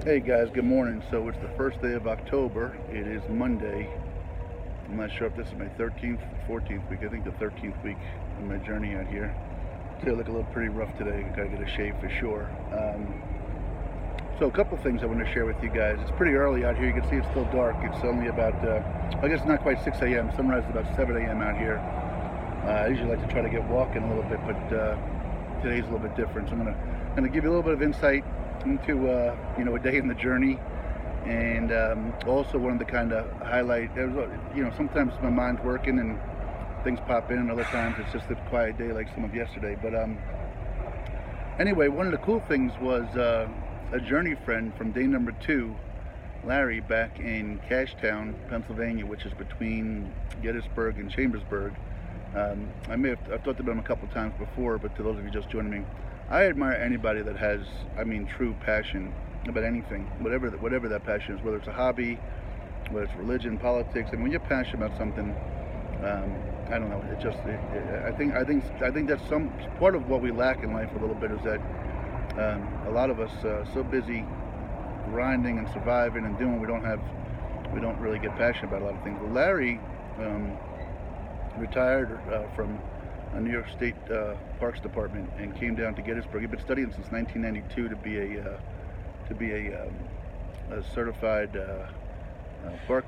Hey guys, good morning. So it's the first day of October. It is Monday. I'm not sure if this is my 13th, 14th week. I think the 13th week of my journey out here. Today I look a little pretty rough today. Gotta get a shave for sure. So a couple things I want to share with you guys. It's pretty early out here. You can see it's still dark. It's only about, I guess not quite 6 a.m. Sunrise is about 7 a.m. out here. I usually like to try to get walking a little bit, but today's a little bit different. So I'm gonna give you a little bit of insight into a day in the journey, and also wanted to kind of highlight. Sometimes my mind's working and things pop in, and other times it's just a quiet day like some of yesterday. But anyway, one of the cool things was a journey friend from day number 2, Larry, back in Cashtown, Pennsylvania, which is between Gettysburg and Chambersburg. I've talked about him a couple times before, but to those of you just joining me, I admire anybody that has, true passion about anything, whatever that passion is, whether it's a hobby, whether it's religion, politics. When you're passionate about something, I don't know. I think that's some part of what we lack in life a little bit, is that a lot of us so busy grinding and surviving and doing, we don't really get passionate about a lot of things. Well, Larry retired from a New York State Parks Department and came down to Gettysburg. He'd been studying since 1992 to be a certified park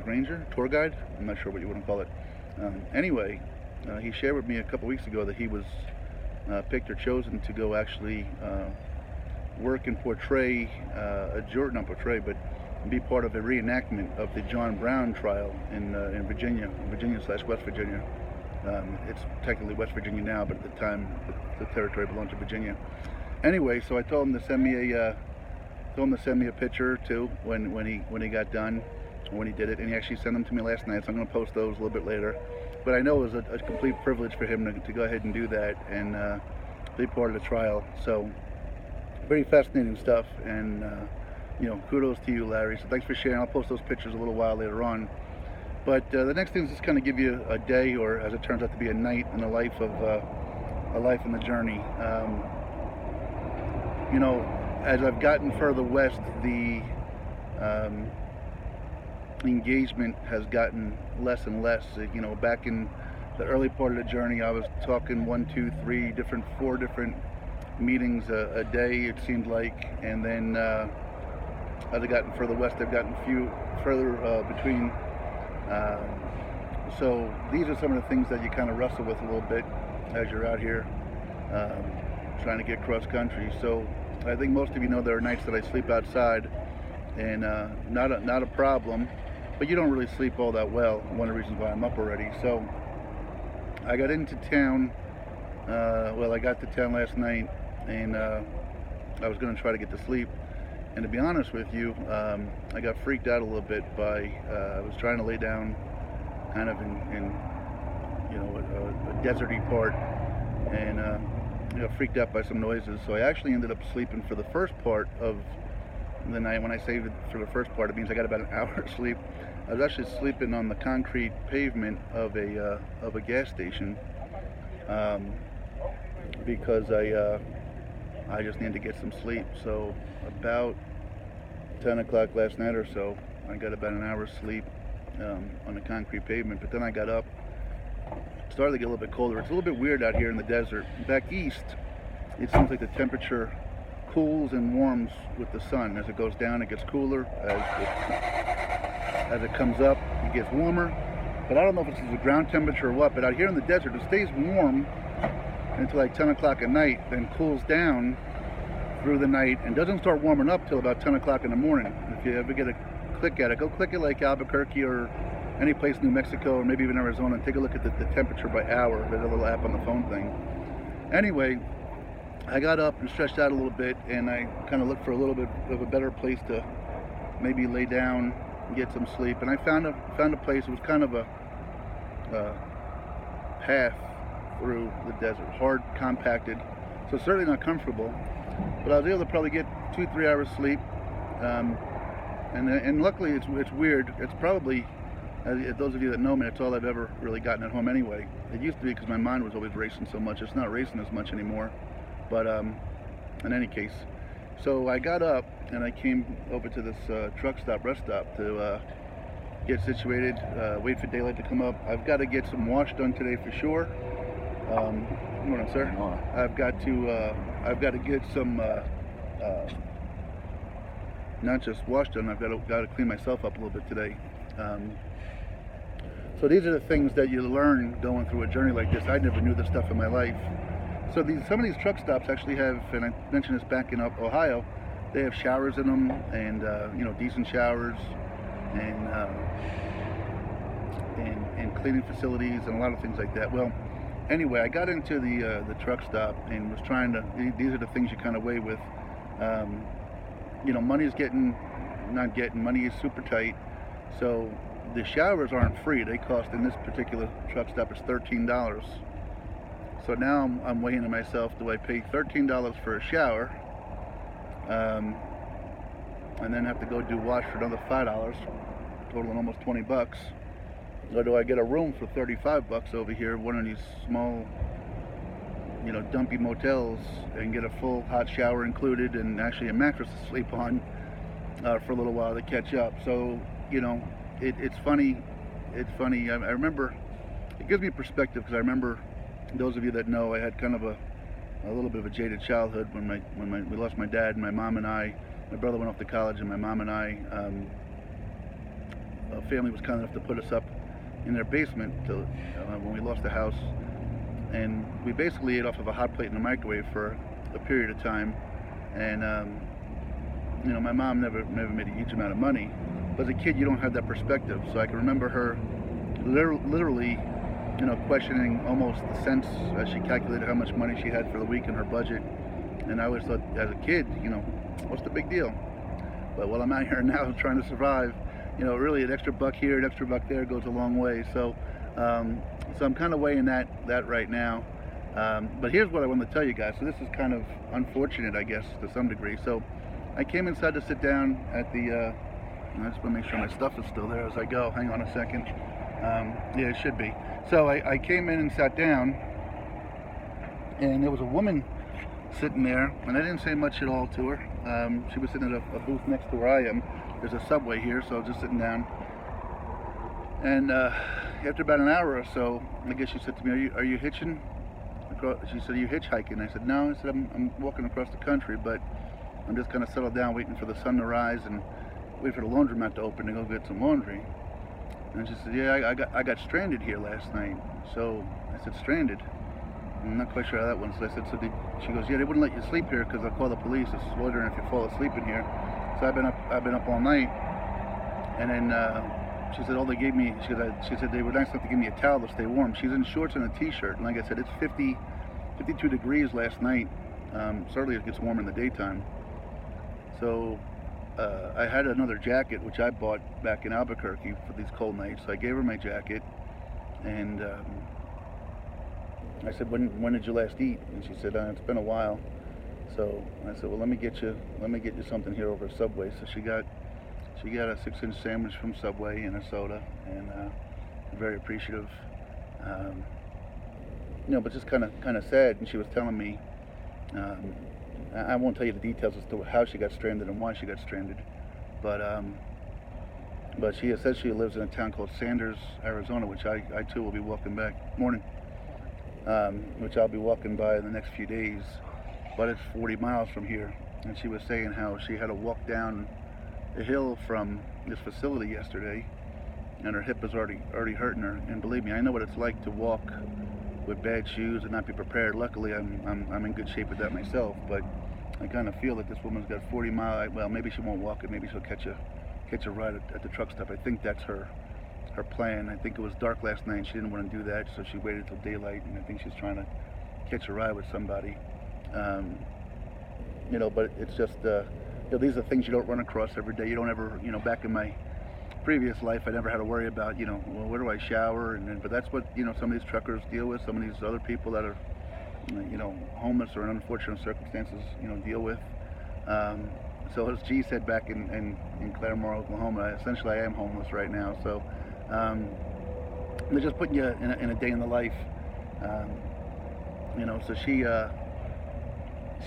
ranger, tour guide. I'm not sure what you want to call it. Anyway, he shared with me a couple weeks ago that he was picked or chosen to go actually work and portray not portray, but be part of a reenactment of the John Brown trial in Virginia/West Virginia. It's technically West Virginia now, but at the time the territory belonged to Virginia. Anyway, so I told him to send me a picture too when he got done, when he did it, and he actually sent them to me last night. So I'm going to post those a little bit later. But I know it was a complete privilege for him to go ahead and do that and be part of the trial. So very fascinating stuff, and kudos to you, Larry. So thanks for sharing. I'll post those pictures a little while later on. But the next thing is just kind of give you a day, or as it turns out to be a night, in the life of a life in the journey. As I've gotten further west, the engagement has gotten less and less. Back in the early part of the journey, I was talking 1, 2, 3 4 different meetings a day, it seemed like, and then as I've gotten further west, I've gotten few further between. So these are some of the things that you kind of wrestle with a little bit as you're out here trying to get cross country. So I think most of you know there are nights that I sleep outside, and not a problem, but you don't really sleep all that well. One of the reasons why I'm up already. So I got into town. I got to town last night, and I was going to try to get to sleep. And to be honest with you, I got freaked out a little bit by, I was trying to lay down kind of in a deserty part, and got freaked out by some noises. So I actually ended up sleeping for the first part of the night. When I say for the first part, it means I got about an hour of sleep. I was actually sleeping on the concrete pavement of a gas station because I just needed to get some sleep. So about 10 o'clock last night or so, I got about an hour's sleep on the concrete pavement. But then I got up. It started to get a little bit colder. It's a little bit weird out here in the desert. Back east, it seems like the temperature cools and warms with the sun. As it goes down, it gets cooler. As it comes up, it gets warmer. But I don't know if it's the ground temperature or what, but out here in the desert, it stays warm until like 10 o'clock at night, then cools down through the night and doesn't start warming up till about 10 o'clock in the morning. If you ever get a click at it, go click it like Albuquerque or any place in New Mexico, or maybe even Arizona, and take a look at the temperature by hour. There's a little app on the phone thing. Anyway, I got up and stretched out a little bit, and I kind of looked for a little bit of a better place to maybe lay down and get some sleep. And I found a place. It was kind of a path through the desert, hard, compacted, so certainly not comfortable. But I was able to probably get 2-3 hours sleep, and luckily it's weird. It's probably, those of you that know me, it's all I've ever really gotten at home anyway. It used to be because my mind was always racing so much. It's not racing as much anymore. But in any case, So I got up and I came over to this truck stop, rest stop, to get situated, wait for daylight to come up. I've got to get some wash done today for sure. Good morning, sir. Good morning. I've got to get some not just wash done. I've got to clean myself up a little bit today. So these are the things that you learn going through a journey like this. I never knew this stuff in my life. So some of these truck stops actually have, and I mentioned this back in Ohio, they have showers in them, and decent showers, and cleaning facilities and a lot of things like that. Well, anyway, I got into the truck stop and was trying to. These are the things you kind of weigh with. Money is super tight, so the showers aren't free. They cost, in this particular truck stop, it's $13. So now I'm weighing to myself, do I pay $13 for a shower, and then have to go do wash for another $5, totaling almost $20, or do I get a room for $35 over here, one of these small, dumpy motels, and get a full hot shower included and actually a mattress to sleep on for a little while to catch up. So it's funny. I remember, it gives me perspective, because I remember, those of you that know, I had kind of a little bit of a jaded childhood when we lost my dad, and my mom and I. My brother went off to college, and my mom and I, a family was kind enough to put us up in their basement when we lost the house, and we basically ate off of a hot plate in the microwave for a period of time. And my mom never made a huge amount of money, but as a kid you don't have that perspective. So I can remember her literally questioning almost the cents as she calculated how much money she had for the week in her budget. And I always thought, as a kid, what's the big deal? But while I'm out here now trying to survive, really an extra buck here, an extra buck there goes a long way. So I'm kind of weighing that right now. But here's what I want to tell you guys. So this is kind of unfortunate, I guess, to some degree. So I came inside to sit down at the, I just want to make sure my stuff is still there as I go. Hang on a second. Yeah, it should be. So I came in and sat down, and there was a woman sitting there, and I didn't say much at all to her. She was sitting at a booth next to where I am. There's a Subway here, so I was just sitting down. And after about an hour or so, I guess she said to me, are you hitching? She said, are you hitchhiking? I said, no. I said, I'm walking across the country, but I'm just kind of settled down waiting for the sun to rise and wait for the laundromat to open to go get some laundry. And she said, yeah, I got stranded here last night. So I said, stranded? I'm not quite sure how that went. So I said, she goes, yeah, they wouldn't let you sleep here because they'll call the police. It's loitering if you fall asleep in here. So I've been up all night. And then she said, they gave me, she said they were nice enough to give me a towel to stay warm. She's in shorts and a t-shirt. And like I said, it's 52 degrees last night. Certainly it gets warm in the daytime. So I had another jacket, which I bought back in Albuquerque for these cold nights. So I gave her my jacket, and I said, when did you last eat? And she said, it's been a while. So I said, well, let me get you something here over at Subway. So she got a 6-inch sandwich from Subway and a soda, and very appreciative. But just kind of sad. And she was telling me, I won't tell you the details as to how she got stranded and why she got stranded, but she says she lives in a town called Sanders, Arizona, which I too will be walking back. Morning. Which I'll be walking by in the next few days, but it's 40 miles from here. And she was saying how she had to walk down the hill from this facility yesterday, and her hip is already hurting her. And believe me, I know what it's like to walk with bad shoes and not be prepared. Luckily, I'm in good shape with that myself, but I kind of feel that this woman's got 40 miles. Well, maybe she won't walk it. Maybe she'll catch a ride at the truck stop. I think that's her plan. I think it was dark last night and she didn't want to do that, so she waited till daylight, and I think she's trying to catch a ride with somebody. But it's just these are things you don't run across every day. You don't ever, back in my previous life, I never had to worry about, well, where do I shower? But that's what, some of these truckers deal with. Some of these other people that are, homeless or in unfortunate circumstances, deal with. So as G said back in Claremore, Oklahoma, essentially I am homeless right now. So they're just putting you in a day in the life. So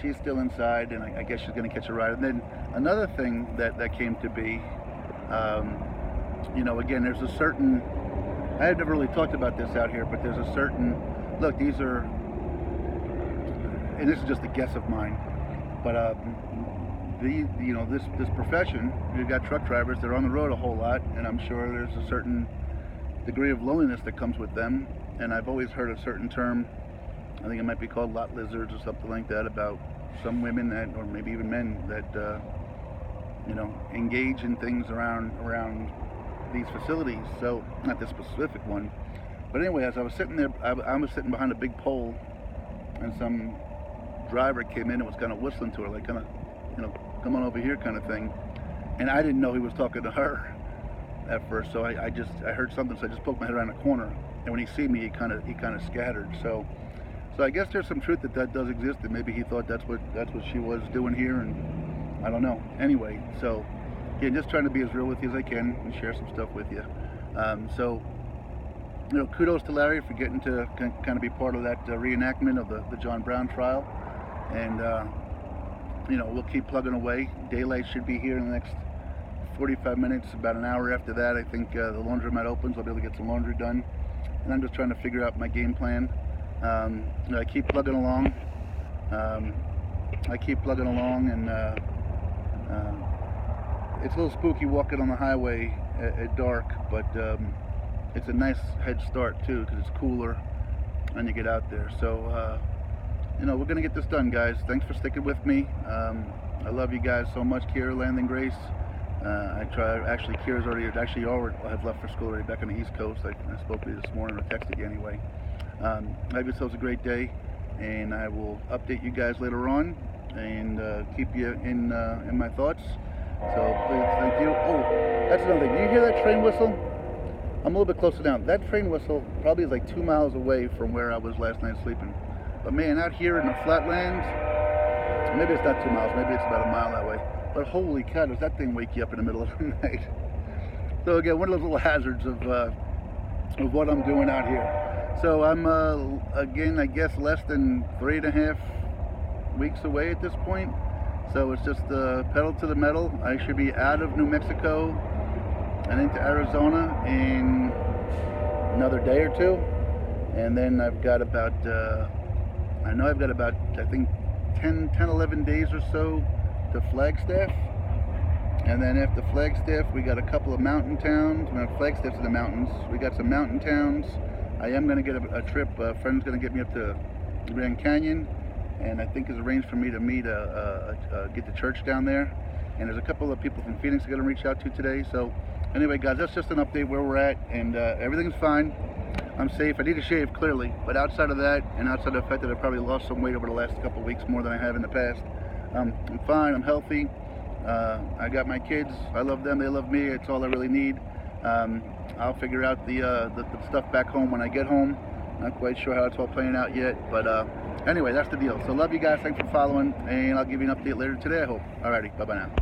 she's still inside, and I guess she's going to catch a ride. And then another thing that came to be, you know, again, there's a certain, I had never really talked about this out here, but there's a certain, look, these are, and this is just a guess of mine, but you know, this profession, you've got truck drivers that are on the road a whole lot, and I'm sure there's a certain degree of loneliness that comes with them. And I've always heard a certain term, I think it might be called lot lizards or something like that, about some women that, or maybe even men that, you know, engage in things around these facilities. So, not this specific one, but anyway, as I was sitting there, I was sitting behind a big pole, and some driver came in and was kind of whistling to her, like kind of, you know, come on over here kind of thing. And I didn't know he was talking to her at first, so I heard something, so I just poked my head around the corner. And when he see me, he kind of scattered. So I guess there's some truth that does exist, and maybe he thought that's what she was doing here, and I don't know. Anyway, so again, just trying to be as real with you as I can and share some stuff with you. So, you know, kudos to Larry for getting to kind of be part of that reenactment of the John Brown trial, and you know, we'll keep plugging away. Daylight should be here in the next 45 minutes. About an hour after that, I think the laundromat opens. I'll be able to get some laundry done. And I'm just trying to figure out my game plan. You know, I keep plugging along. And it's a little spooky walking on the highway at dark, but it's a nice head start too, because it's cooler when you get out there. So, you know, we're gonna get this done, guys. Thanks for sticking with me. I love you guys so much. Kira, Landon, Grace. Actually, Kira's already have left for school already, back on the East Coast. I spoke to you this morning, or texted you anyway. Have yourselves a great day, and I will update you guys later on, and keep you in my thoughts. So please, thank you. Oh, that's another thing. Do you hear that train whistle? I'm a little bit closer down. That train whistle probably is like 2 miles away from where I was last night sleeping. But man, out here in the flatlands, maybe it's not 2 miles, maybe it's about a mile that way. But holy cow, does that thing wake you up in the middle of the night? So again, one of those little hazards of what I'm doing out here. So I'm, again, I guess less than 3.5 weeks away at this point. So it's just pedal to the metal. I should be out of New Mexico and into Arizona in another day or two. And then I've got about, I think 10, 11 days or so to Flagstaff, and then after Flagstaff we got a couple of mountain towns. Flagstaff's in the mountains. We got some mountain towns. I am going to get a trip. A friend's going to get me up to Grand Canyon, and I think it's arranged for me to meet get the church down there. And there's a couple of people from Phoenix I'm going to reach out to today. So anyway, guys, that's just an update where we're at, and everything's fine. I'm safe. I need to shave, clearly, but outside of that, and outside of the fact that I probably lost some weight over the last couple of weeks, more than I have in the past, I'm fine. I'm healthy. I got my kids. I love them. They love me. It's all I really need. I'll figure out the stuff back home when I get home. Not quite sure how it's all playing out yet, but anyway, that's the deal. So love you guys. Thanks for following, and I'll give you an update later today, I hope. Alrighty, bye-bye now.